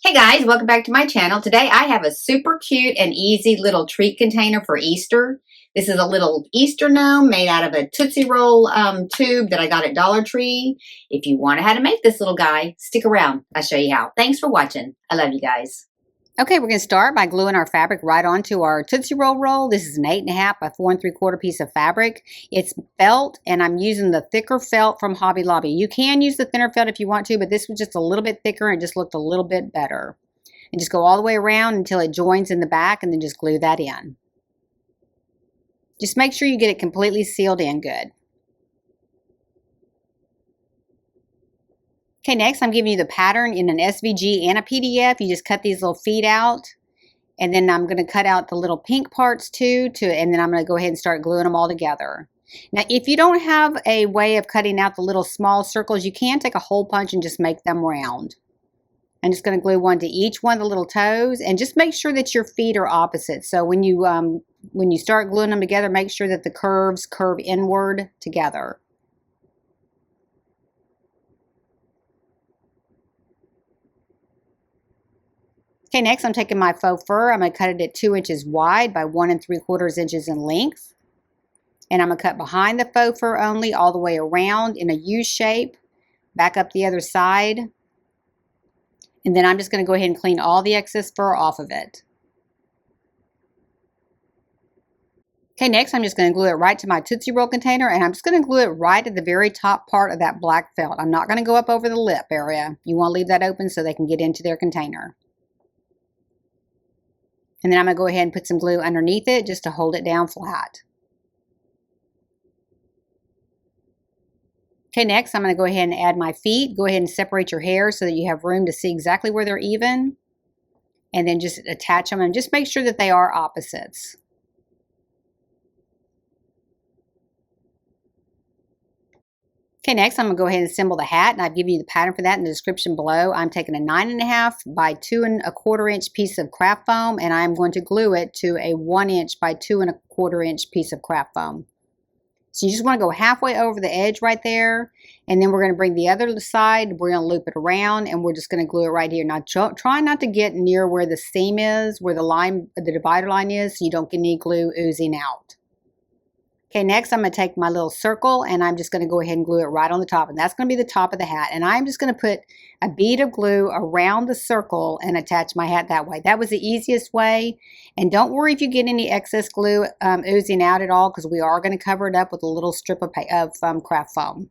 Hey guys, welcome back to my channel. Today I have a super cute and easy little treat container for Easter. This is a little Easter gnome made out of a Tootsie Roll tube that I got at Dollar Tree. If you want to know how to make this little guy, stick around. I'll show you how. Thanks for watching. I love you guys. Okay, we're going to start by gluing our fabric right onto our Tootsie Roll roll. This is an 8.5 by 4 3/4 piece of fabric. It's felt, and I'm using the thicker felt from Hobby Lobby. You can use the thinner felt if you want to, but this was just a little bit thicker and it just looked a little bit better. And just go all the way around until it joins in the back and then just glue that in. Just make sure you get it completely sealed in good. Okay, next I'm giving you the pattern in an SVG and a PDF. You just cut these little feet out, and then I'm going to cut out the little pink parts too, and then I'm going to go ahead and start gluing them all together. Now, if you don't have a way of cutting out the little small circles, you can take a hole punch and just make them round. I'm just going to glue one to each one of the little toes, and just make sure that your feet are opposite. So when you start gluing them together, make sure that the curves curve inward together. Okay, next I'm taking my faux fur. I'm going to cut it at 2 inches wide by 1 3/4 inches in length. And I'm going to cut behind the faux fur only all the way around in a U shape, back up the other side. And then I'm just going to go ahead and clean all the excess fur off of it. Okay, next I'm just going to glue it right to my Tootsie Roll container, and I'm just going to glue it right at the very top part of that black felt. I'm not going to go up over the lip area. You want to leave that open so they can get into their container. And then I'm going to go ahead and put some glue underneath it just to hold it down flat. Okay, next I'm going to go ahead and add my feet. Go ahead and separate your hairs so that you have room to see exactly where they're even. And then just attach them and just make sure that they are opposites. Okay, next I'm going to go ahead and assemble the hat, and I've given you the pattern for that in the description below. I'm taking a 9.5 by 2 1/4 inch piece of craft foam, and I'm going to glue it to a 1 inch by 2 1/4 inch piece of craft foam. So you just want to go halfway over the edge right there, and then we're going to bring the other side, we're going to loop it around, and we're just going to glue it right here. Now try not to get near where the seam is, where the divider line is, so you don't get any glue oozing out. Okay, next I'm going to take my little circle, and I'm just going to go ahead and glue it right on the top, and that's going to be the top of the hat. And I'm just going to put a bead of glue around the circle and attach my hat that way. That was the easiest way, and don't worry if you get any excess glue oozing out at all, because we are going to cover it up with a little strip of craft foam.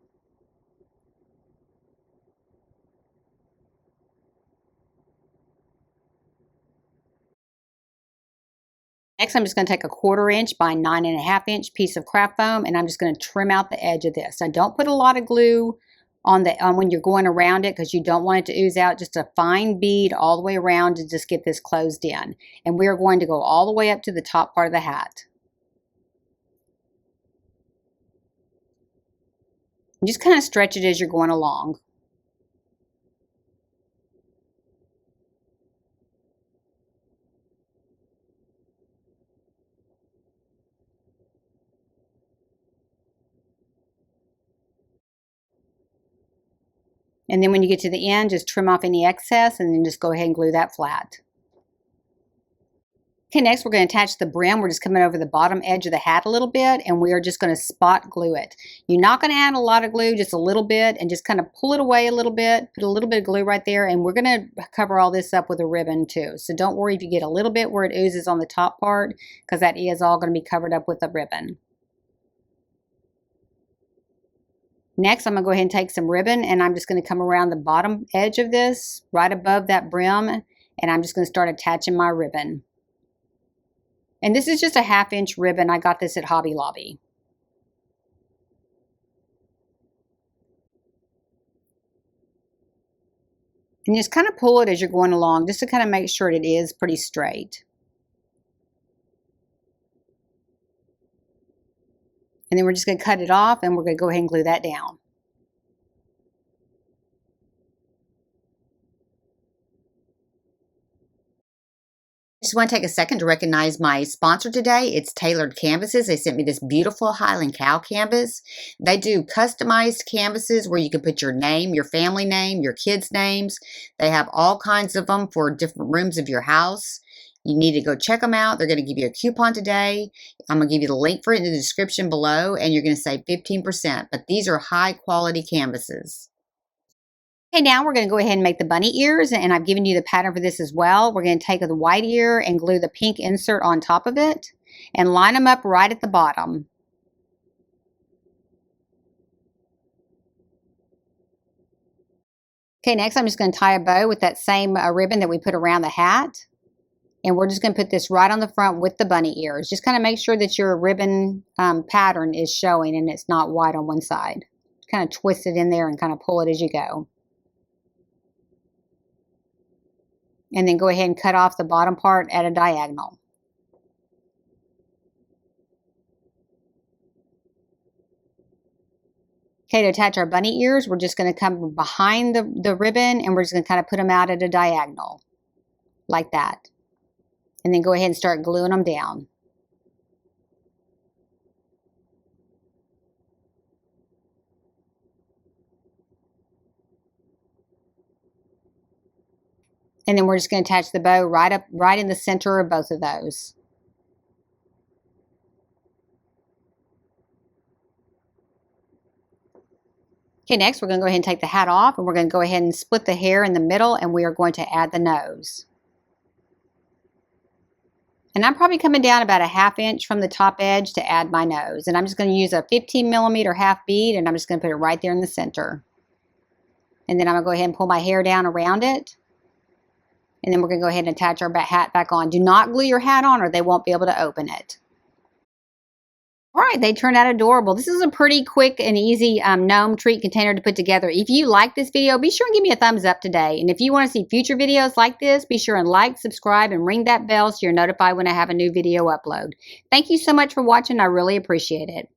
Next, I'm just going to take a 1/4 inch by 9.5 inch piece of craft foam, and I'm just going to trim out the edge of this. Now, don't put a lot of glue on when you're going around it, because you don't want it to ooze out. Just a fine bead all the way around to just get this closed in. And we are going to go all the way up to the top part of the hat. And just kind of stretch it as you're going along. And then when you get to the end, just trim off any excess and then just go ahead and glue that flat. Okay, next we're going to attach the brim. We're just coming over the bottom edge of the hat a little bit, and we are just going to spot glue it. You're not going to add a lot of glue, just a little bit, and just kind of pull it away a little bit. Put a little bit of glue right there, and we're going to cover all this up with a ribbon too. So don't worry if you get a little bit where it oozes on the top part, because that is all going to be covered up with a ribbon. Next, I'm going to go ahead and take some ribbon, and I'm just going to come around the bottom edge of this, right above that brim, and I'm just going to start attaching my ribbon. And this is just a 1/2 inch ribbon. I got this at Hobby Lobby. And just kind of pull it as you're going along, just to kind of make sure it is pretty straight. And then we're just going to cut it off, and we're going to go ahead and glue that down. Just want to take a second to recognize my sponsor today. It's Tailored Canvases. They sent me this beautiful Highland cow canvas. They do customized canvases where you can put your name, your family name, your kids' names. They have all kinds of them for different rooms of your house. You need to go check them out. They're going to give you a coupon today. I'm going to give you the link for it in the description below, and you're going to save 15%. But these are high quality canvases. Okay, now we're going to go ahead and make the bunny ears, and I've given you the pattern for this as well. We're going to take the white ear and glue the pink insert on top of it and line them up right at the bottom. Okay, next I'm just going to tie a bow with that same ribbon that we put around the hat. And we're just going to put this right on the front with the bunny ears. Just kind of make sure that your ribbon pattern is showing and it's not white on one side. Kind of twist it in there and kind of pull it as you go. And then go ahead and cut off the bottom part at a diagonal. Okay, to attach our bunny ears, we're just going to come behind the ribbon and we're just going to kind of put them out at a diagonal, like that. And then go ahead and start gluing them down. And then we're just going to attach the bow right in the center of both of those. Okay, next we're going to go ahead and take the hat off and we're going to go ahead and split the hair in the middle and we are going to add the nose. And I'm probably coming down about a 1/2 inch from the top edge to add my nose. And I'm just going to use a 15mm half bead and I'm just going to put it right there in the center. And then I'm going to go ahead and pull my hair down around it. And then we're going to go ahead and attach our hat back on. Do not glue your hat on or they won't be able to open it. All right, they turned out adorable. This is a pretty quick and easy gnome treat container to put together. If you like this video, be sure and give me a thumbs up today. And if you want to see future videos like this, be sure and like, subscribe, and ring that bell so you're notified when I have a new video upload. Thank you so much for watching. I really appreciate it.